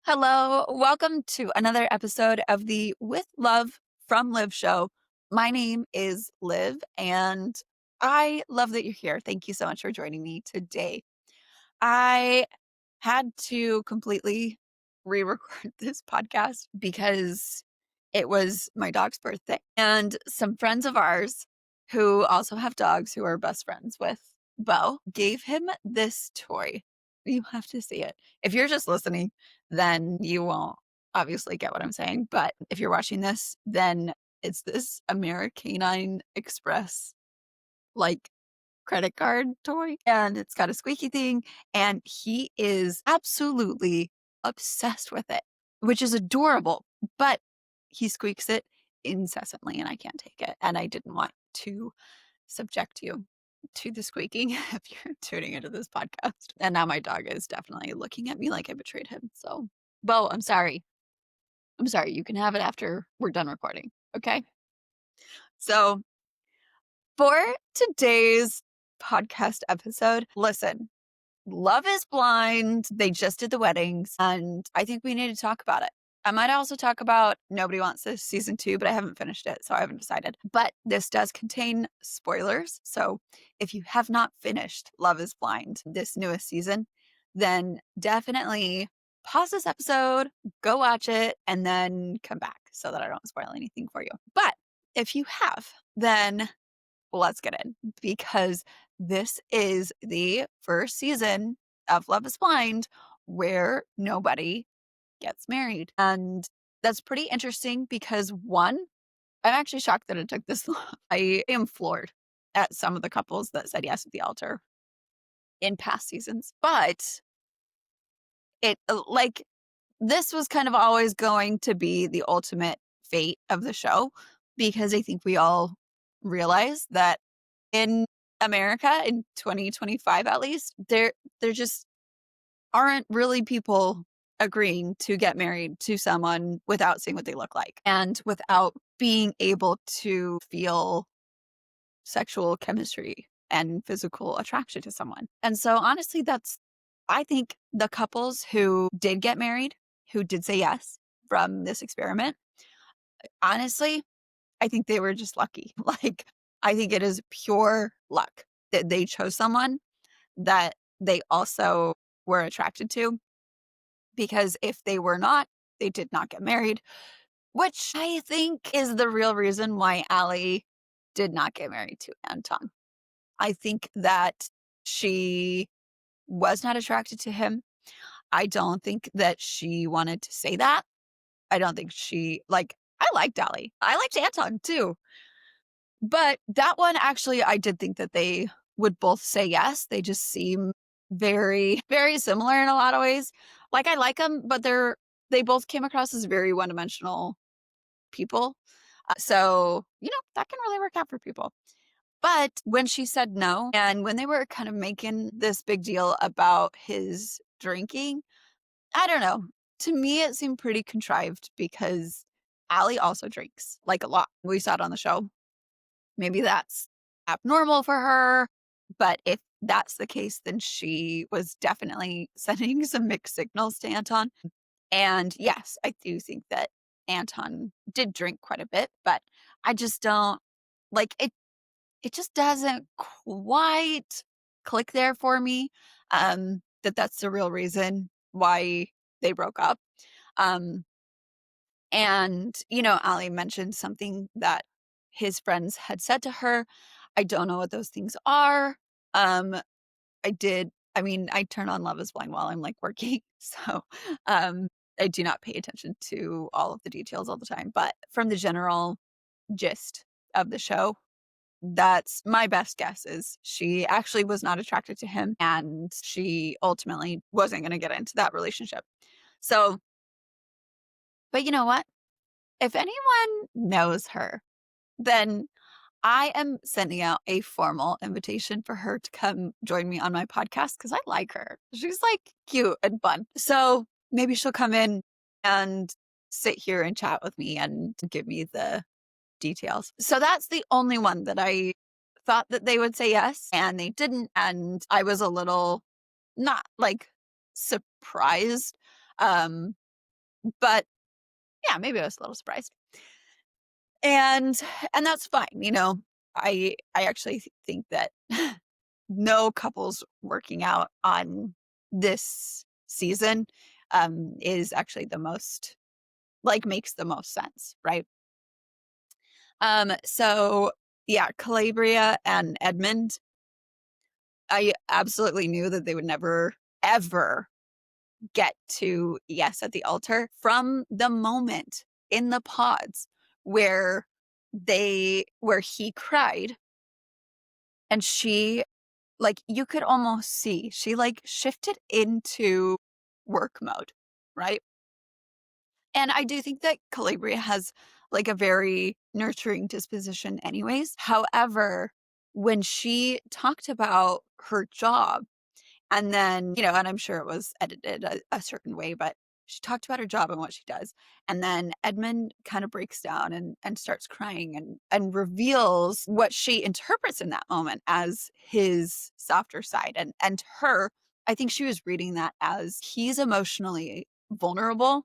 Hello, welcome to another episode of the With Love from Liv show. My name is Liv, and I love that you're here. Thank you so much for joining me today. I had to completely re record this podcast because it was my dog's birthday, and some friends of ours who also have dogs who are best friends with Bo gave him this toy. You have to see it. If you're just listening, then you won't obviously get what I'm saying. But if you're watching this, then it's this Americanine Express like credit card toy, and it's got a squeaky thing, and he is absolutely obsessed with it, which is adorable, but he squeaks it incessantly and I can't take it. And I didn't want to subject you to the squeaking if you're tuning into this podcast. And now my dog is definitely looking at me like I betrayed him. So, Bo, I'm sorry. I'm sorry. You can have it after we're done recording. Okay. So, for today's podcast episode, listen, Love is Blind. They just did the weddings, and I think we need to talk about it. I might also talk about Nobody Wants This season 2, but I haven't finished it, so I haven't decided. But this does contain spoilers. So if you have not finished Love is Blind, this newest season, then definitely pause this episode, go watch it, and then come back so that I don't spoil anything for you. But if you have, then let's get in, because this is the first season of Love is Blind where nobody gets married. And that's pretty interesting because one, I'm actually shocked that it took this long. I am floored at some of the couples that said yes at the altar in past seasons. But it this was kind of always going to be the ultimate fate of the show, because I think we all realize that in America in 2025, at least, there just aren't really people agreeing to get married to someone without seeing what they look like and without being able to feel sexual chemistry and physical attraction to someone. And so honestly, I think the couples who did get married, who did say yes from this experiment, honestly, I think they were just lucky. Like, I think it is pure luck that they chose someone that they also were attracted to, because if they were not, they did not get married, which I think is the real reason why Allie did not get married to Anton. I think that she was not attracted to him. I don't think that she wanted to say that. I don't think I liked Allie. I liked Anton too. But that one, actually, I did think that they would both say yes. They just seem very, very similar in a lot of ways. Like, I like them, but they both came across as very one-dimensional people. So, that can really work out for people. But when she said no, and when they were kind of making this big deal about his drinking, I don't know. To me, it seemed pretty contrived because Allie also drinks, like, a lot. We saw it on the show. Maybe that's abnormal for her, but if that's the case, then she was definitely sending some mixed signals to Anton. And yes, I do think that Anton did drink quite a bit, but I just don't like it. It just doesn't quite click there for me. That's the real reason why they broke up. Um, and, Ali mentioned something that his friends had said to her. I don't know what those things are. Um, I turn on Love is Blind while I'm like working. So I do not pay attention to all of the details all the time. But from the general gist of the show, that's my best guess, is she actually was not attracted to him and she ultimately wasn't going to get into that relationship. So, but you know what? If anyone knows her, then I am sending out a formal invitation for her to come join me on my podcast because I like her. She's like cute and fun. So maybe she'll come in and sit here and chat with me and give me the details. So that's the only one that I thought that they would say yes, and they didn't. And I was a little not like surprised. But yeah, maybe I was a little surprised. And that's fine, you know. I actually think that no couples working out on this season is actually the most like makes the most sense, right? So yeah, Calabria and Edmund, I absolutely knew that they would never ever get to yes at the altar from the moment in the pods where where he cried and she like you could almost see she like shifted into work mode, right? And I do think that Calabria has like a very nurturing disposition anyways. However, when she talked about her job and then, you know, and I'm sure it was edited a certain way, but she talked about her job and what she does. And then Edmund kind of breaks down and starts crying and reveals what she interprets in that moment as his softer side. And her, I think she was reading that as he's emotionally vulnerable.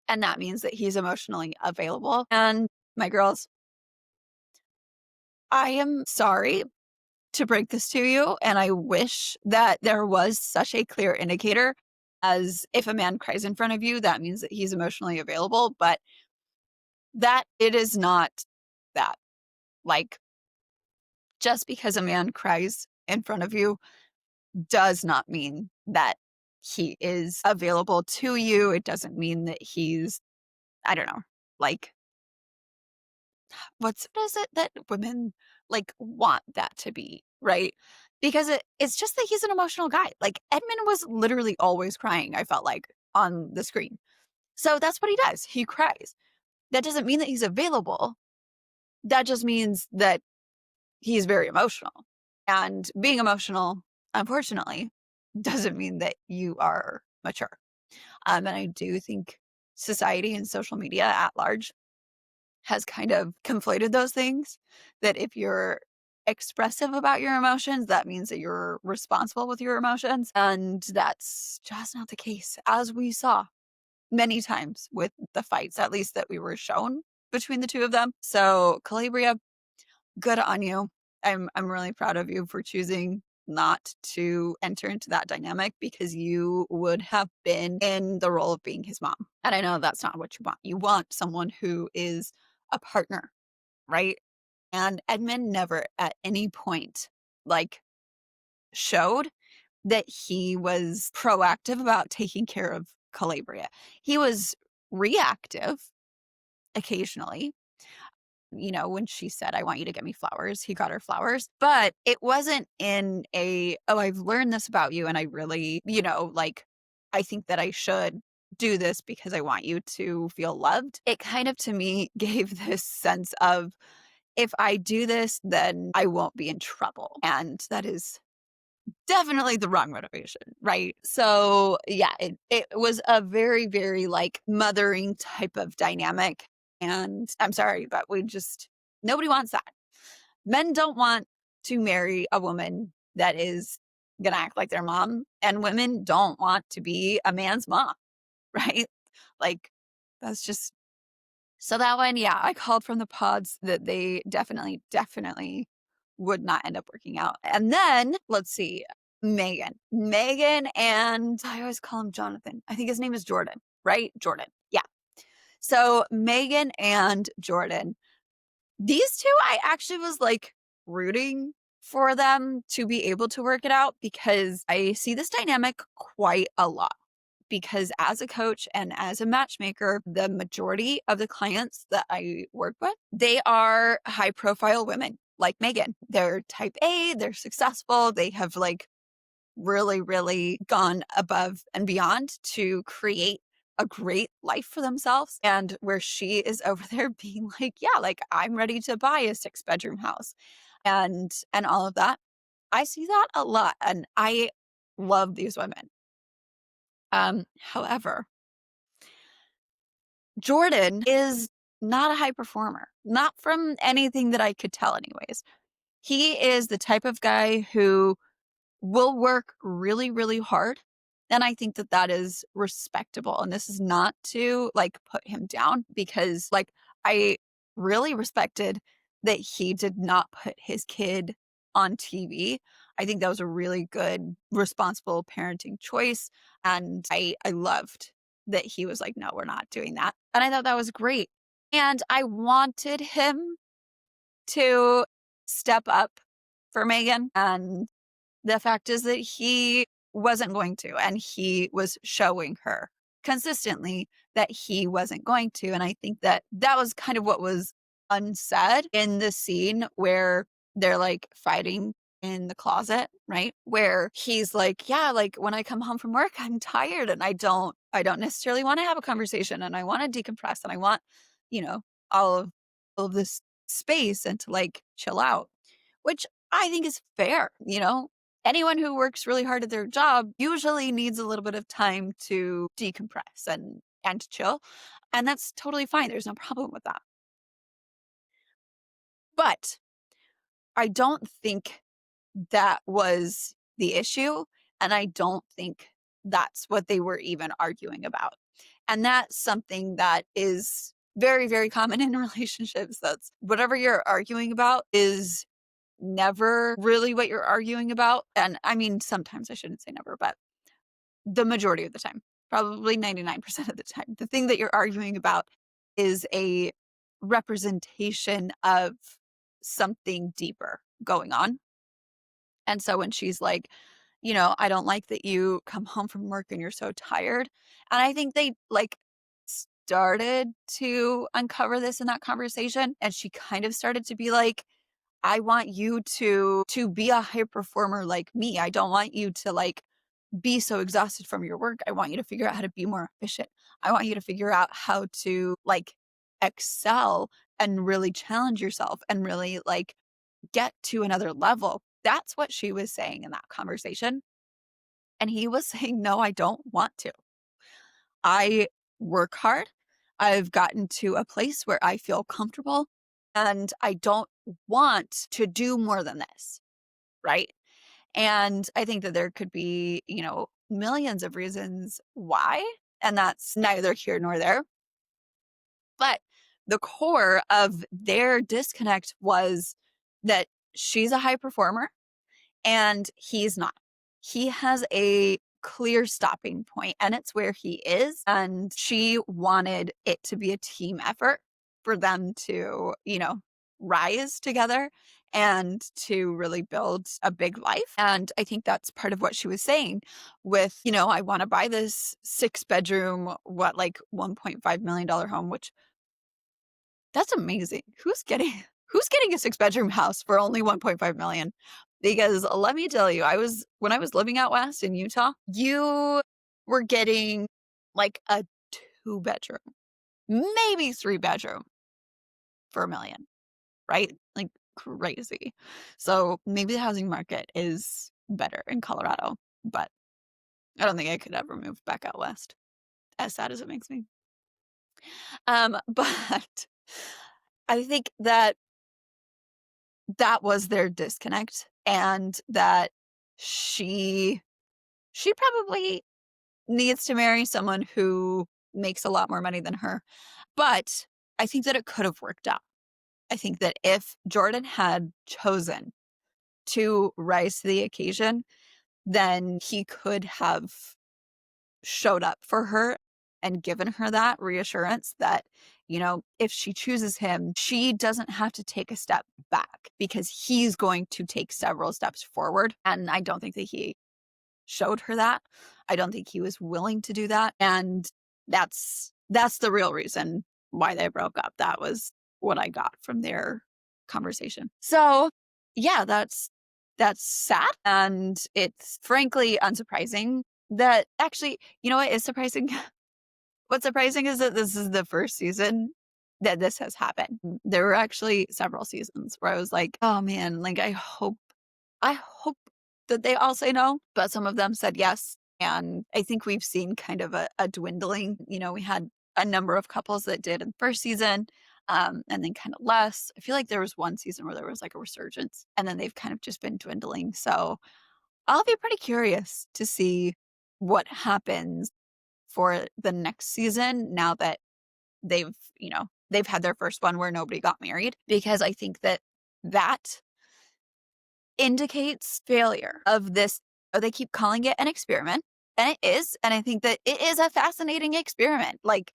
And that means that he's emotionally available. And my girls, I am sorry to break this to you, and I wish that there was such a clear indicator as if a man cries in front of you, that means that he's emotionally available, but that it is not that. Like, just because a man cries in front of you does not mean that he is available to you. It doesn't mean that he's, I don't know, like what is it that women like want that to be, right? Because it's just that he's an emotional guy. Like Edmund was literally always crying, I felt like, on the screen. So that's what he does. He cries. That doesn't mean that he's available. That just means that he's very emotional. And being emotional, unfortunately, doesn't mean that you are mature. And I do think society and social media at large has kind of conflated those things, that if you're expressive about your emotions, that means that you're responsible with your emotions. And that's just not the case, as we saw many times with the fights, at least that we were shown between the two of them. So, Calabria, good on you. I'm really proud of you for choosing not to enter into that dynamic because you would have been in the role of being his mom. And I know that's not what you want. You want someone who is a partner, right? And Edmund never at any point like showed that he was proactive about taking care of Calabria. He was reactive occasionally. You know, when she said, I want you to get me flowers, he got her flowers. But it wasn't in a, oh, I've learned this about you. And I really, you know, like, I think that I should do this because I want you to feel loved. It kind of to me gave this sense of, if I do this, then I won't be in trouble. And that is definitely the wrong motivation, right? So yeah, it was a very, very like mothering type of dynamic. And I'm sorry, but nobody wants that. Men don't want to marry a woman that is gonna act like their mom, and women don't want to be a man's mom, right? Like that's just so that one, yeah, I called from the pods that they definitely, definitely would not end up working out. And then let's see, Megan and I always call him Jonathan. I think his name is Jordan, right? Jordan. Yeah. So Megan and Jordan, these two, I actually was like rooting for them to be able to work it out because I see this dynamic quite a lot. Because as a coach and as a matchmaker, the majority of the clients that I work with, they are high profile women like Megan. They're type A, they're successful, they have like really, really gone above and beyond to create a great life for themselves. And where she is over there being like, yeah, like I'm ready to buy a 6-bedroom house and all of that. I see that a lot and I love these women. However, Jordan is not a high performer, not from anything that I could tell, anyways. He is the type of guy who will work really, really hard And I think that that is respectable. And this is not to like put him down because like I really respected that he did not put his kid on TV. I think that was a really good, responsible parenting choice. And I loved that he was like, no, we're not doing that. And I thought that was great. And I wanted him to step up for Megan. And the fact is that he wasn't going to, and he was showing her consistently that he wasn't going to. And I think that that was kind of what was unsaid in the scene where they're like fighting in the closet, right? Where he's like, yeah, like when I come home from work, I'm tired and I don't necessarily want to have a conversation and I want to decompress and I want, you know, all of this space and to like chill out, which I think is fair, anyone who works really hard at their job usually needs a little bit of time to decompress and to chill. And that's totally fine. There's no problem with that. But I don't think that was the issue. And I don't think that's what they were even arguing about. And that's something that is very, very common in relationships. That's whatever you're arguing about is never really what you're arguing about. And I mean, sometimes I shouldn't say never, but the majority of the time, probably 99% of the time, the thing that you're arguing about is a representation of something deeper going on. And so when she's like, I don't like that you come home from work and you're so tired. And I think they like started to uncover this in that conversation. And she kind of started to be like, I want you to be a high performer like me. I don't want you to like be so exhausted from your work. I want you to figure out how to be more efficient. I want you to figure out how to like excel and really challenge yourself and really like get to another level. That's what she was saying in that conversation. And he was saying, no, I don't want to. I work hard. I've gotten to a place where I feel comfortable and I don't want to do more than this. Right. And I think that there could be, millions of reasons why. And that's neither here nor there. But the core of their disconnect was that she's a high performer and he's not. He has a clear stopping point, and it's where he is. And she wanted it to be a team effort for them to, rise together and to really build a big life. And I think that's part of what she was saying with, I want to buy this 6-bedroom, like $1.5 million home, which that's amazing. Who's getting a 6-bedroom house for only 1.5 million? Because let me tell you, when I was living out west in Utah, you were getting like a 2-bedroom, maybe 3-bedroom for 1 million, right? Like crazy. So maybe the housing market is better in Colorado, but I don't think I could ever move back out west, as sad as it makes me. But I think that that was their disconnect, and that she probably needs to marry someone who makes a lot more money than her. But I think that it could have worked out. I think that if Jordan had chosen to rise to the occasion, then he could have showed up for her and given her that reassurance that, if she chooses him, she doesn't have to take a step back because he's going to take several steps forward. And I don't think that he showed her that. I don't think he was willing to do that. And that's the real reason why they broke up. That was what I got from their conversation. So yeah, that's sad. And it's frankly unsurprising that actually, what is surprising? What's surprising is that this is the first season that this has happened. There were actually several seasons where I was like, oh man, like I hope that they all say no, but some of them said yes. And I think we've seen kind of a dwindling. We had a number of couples that did in the first season, and then kind of less. I feel like there was one season where there was like a resurgence, and then they've kind of just been dwindling. So I'll be pretty curious to see what happens for the next season now that they've, they've had their first one where nobody got married, because I think that that indicates failure of this. Oh, they keep calling it an experiment, and it is. And I think that it is a fascinating experiment. Like,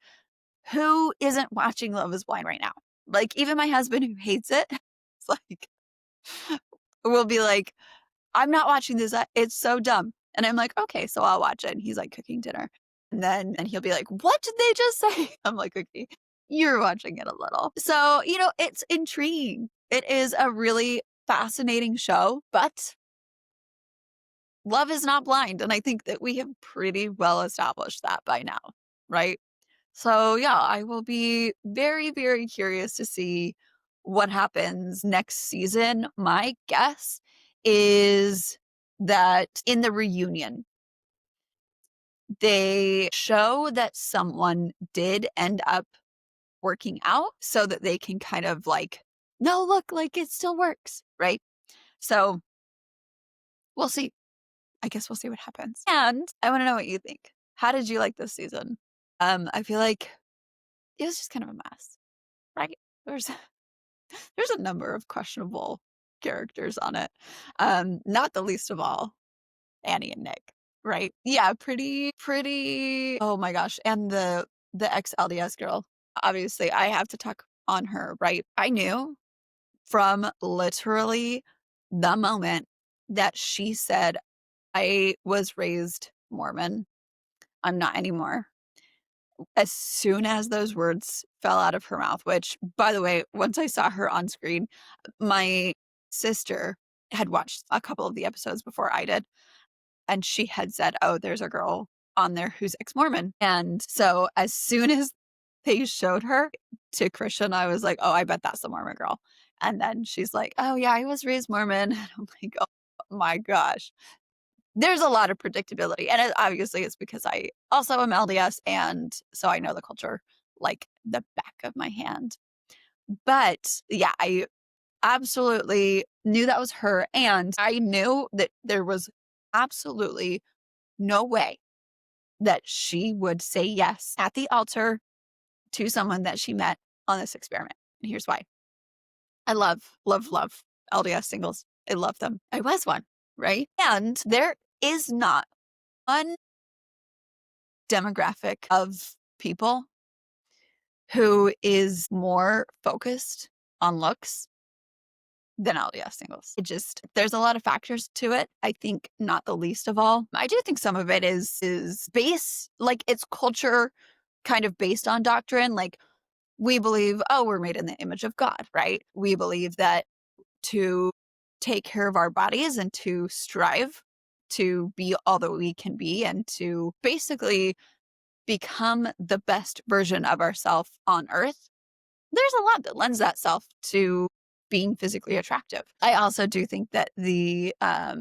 who isn't watching Love is Blind right now? Like, even my husband who hates it, it's like, will be like, I'm not watching this. It's so dumb. And I'm like, okay, so I'll watch it. And he's like cooking dinner. And he'll be like, what did they just say? I'm like, okay, you're watching it a little. So, it's intriguing. It is a really fascinating show, but love is not blind. And I think that we have pretty well established that by now, right? So, yeah, I will be very, very curious to see what happens next season. My guess is that in the reunion, they show that someone did end up working out so that they can kind of like, no, look, like it still works, right? So we'll see. I guess we'll see what happens. And I want to know what you think. How did you like this season? I feel like it was just kind of a mess, right? There's there's a number of questionable characters on it. Not the least of all, Annie and Nick, right? Yeah, pretty. Oh my gosh. And the ex LDS girl. Obviously, I have to talk on her, right? I knew from literally the moment that she said, I was raised Mormon. I'm not anymore. As soon as those words fell out of her mouth, which, by the way, once I saw her on screen, my sister had watched a couple of the episodes before I did, and she had said, oh, there's a girl on there who's ex-Mormon. And so as soon as they showed her to Christian, I was like, oh, I bet that's the Mormon girl. And then she's like, oh, yeah, I was raised Mormon. And I'm like, oh my gosh. There's a lot of predictability. And obviously it's because I also am LDS. And so I know the culture like the back of my hand. But yeah, I absolutely knew that was her. And I knew that there was absolutely no way that she would say yes at the altar to someone that she met on this experiment. And here's why. I love, love, love LDS singles. I love them. I was one, right? And there is not one demographic of people who is more focused on looks than LDS singles. There's a lot of factors to it. I think not the least of all. I do think some of it is base, like it's culture kind of based on doctrine. Like we believe, oh, we're made in the image of God, right? We believe that to take care of our bodies and to strive to be all that we can be and to basically become the best version of ourselves on earth. There's a lot that lends that self to being physically attractive. I also do think that the I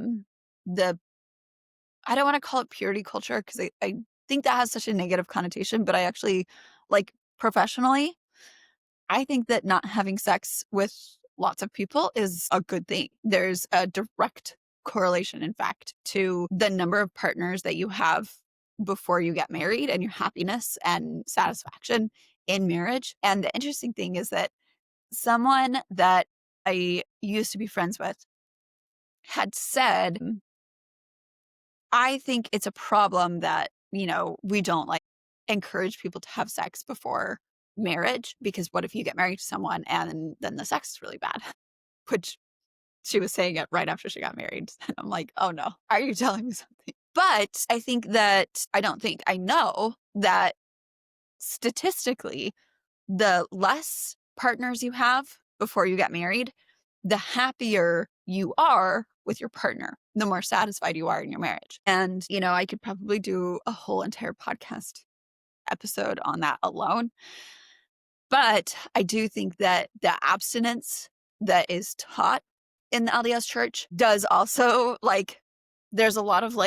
don't want to call it purity culture because I think that has such a negative connotation, but I actually like professionally, I think that not having sex with lots of people is a good thing. There's a direct correlation, in fact, to the number of partners that you have before you get married and your happiness and satisfaction in marriage. And the interesting thing is that someone that I used to be friends with had said, I think it's a problem that, we don't like encourage people to have sex before marriage because what if you get married to someone and then the sex is really bad? Which she was saying it right after she got married. And I'm like, oh no, are you telling me something? But I think that I know that statistically, the less partners you have before you get married, the happier you are with your partner, the more satisfied you are in your marriage. And, I could probably do a whole entire podcast episode on that alone. But I do think that the abstinence that is taught in the LDS church does also there's a lot of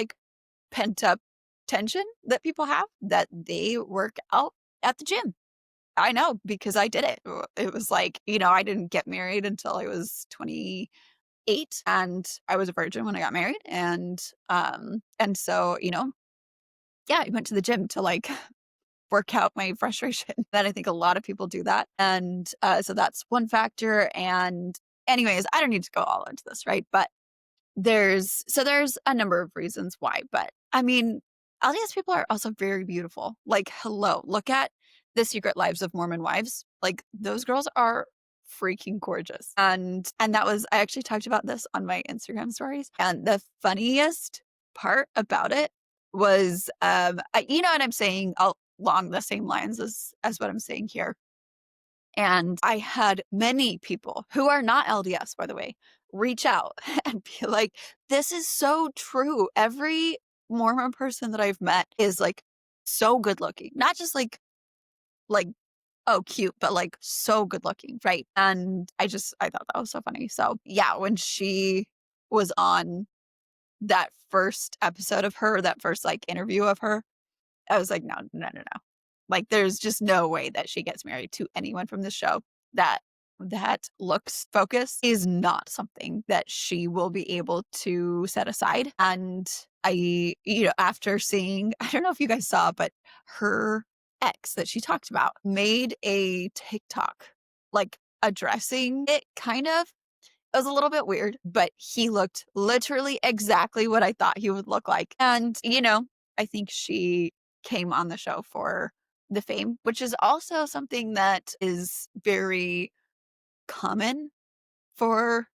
pent up tension that people have that they work out at the gym. I know because I did it. It was I didn't get married until I was 28 and I was a virgin when I got married. And so, yeah, I went to the gym to like work out my frustration. That I think a lot of people do that. And so that's one factor. And anyways, I don't need to go all into this, right? But there's a number of reasons why. But I mean, LDS people are also very beautiful. Like, hello, look at the Secret Lives of Mormon Wives. Like, those girls are freaking gorgeous. And that was, I actually talked about this on my Instagram stories. And the funniest part about it was, you know what I'm saying, along the same lines as what I'm saying here. And I had many people who are not LDS, by the way, reach out and be like, this is so true. Every Mormon person that I've met is like so good looking, not just like, oh, cute, but like so good looking. Right. And I thought that was so funny. So yeah, when she was on that first episode of her, that first like interview of her, I was like, no, no, no, no. Like, there's just no way that she gets married to anyone from the show. That looks focus is not something that she will be able to set aside. And after seeing, I don't know if you guys saw, but her ex that she talked about made a TikTok, like addressing it kind of. It was a little bit weird, but he looked literally exactly what I thought he would look like. And, I think she came on the show for the fame, which is also something that is very common for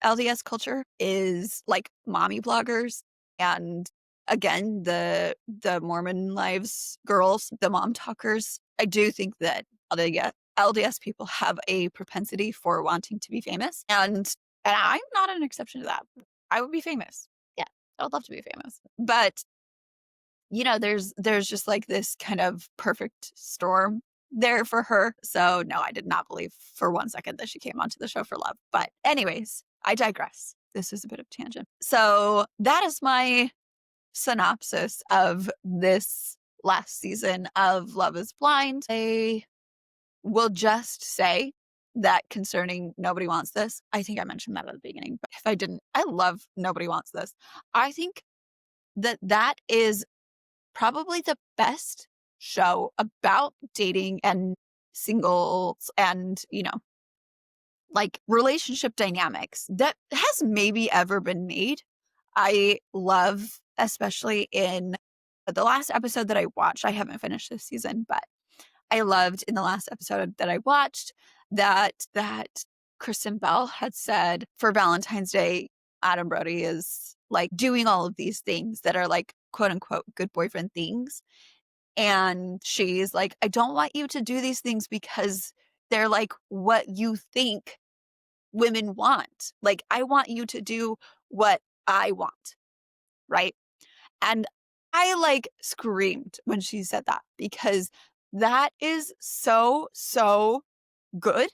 LDS culture, is like mommy bloggers. And again, the Mormon Lives girls, the mom talkers. I do think that LDS people have a propensity for wanting to be famous. And I'm not an exception to that. I would be famous. Yeah, I would love to be famous. But there's just like this kind of perfect storm there for her. So no, I did not believe for one second that she came onto the show for love. But anyways, I digress. This is a bit of a tangent. So that is my synopsis of this last season of Love is Blind. I will just say that concerning Nobody Wants This, I think I mentioned that at the beginning, but if I didn't, I love Nobody Wants This. I think that is probably the best show about dating and singles and, like relationship dynamics that has maybe ever been made. I love, especially in the last episode that I watched, I haven't finished this season, but I loved in the last episode that I watched that Kristen Bell had said for Valentine's Day, Adam Brody is like doing all of these things that are like quote unquote good boyfriend things. And she's like, I don't want you to do these things because they're like what you think women want. Like, I want you to do what I want. Right. And I like screamed when she said that, because that is so, so good.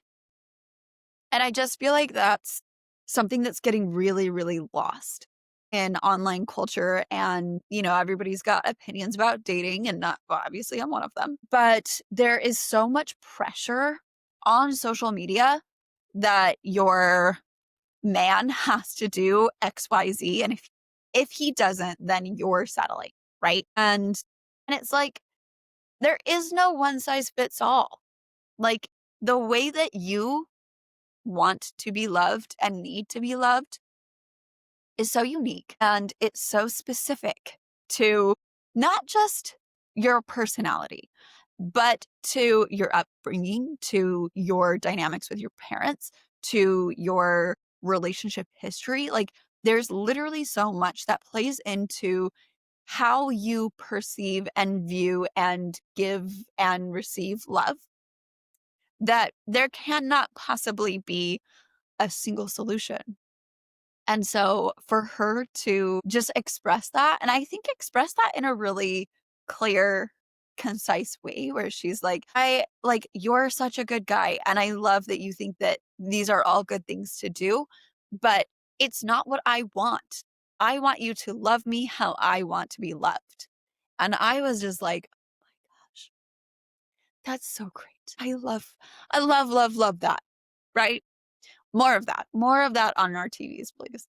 And I just feel like that's something that's getting really, really lost in online culture. And, everybody's got opinions about dating, and not, well, obviously I'm one of them. But there is so much pressure on social media that your man has to do XYZ. And if he doesn't, then you're settling, right? And it's like, there is no one size fits all. Like, the way that you want to be loved and need to be loved is so unique, and it's so specific to not just your personality, but to your upbringing, to your dynamics with your parents, to your relationship history. Like, there's literally so much that plays into how you perceive and view and give and receive love, that there cannot possibly be a single solution. And so for her to just express that, and I think express that in a really clear, concise way, where she's like, you're such a good guy. And I love that you think that these are all good things to do, but it's not what I want. I want you to love me how I want to be loved. And I was just like, oh my gosh, that's so great. I love that. Right? More of that. More of that on our TVs, please.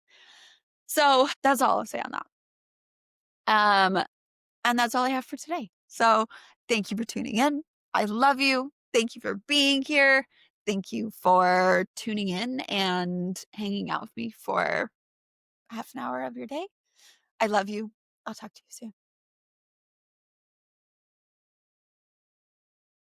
So that's all I'll say on that. And that's all I have for today. So thank you for tuning in. I love you. Thank you for being here. Thank you for tuning in and hanging out with me for half an hour of your day. I love you. I'll talk to you soon.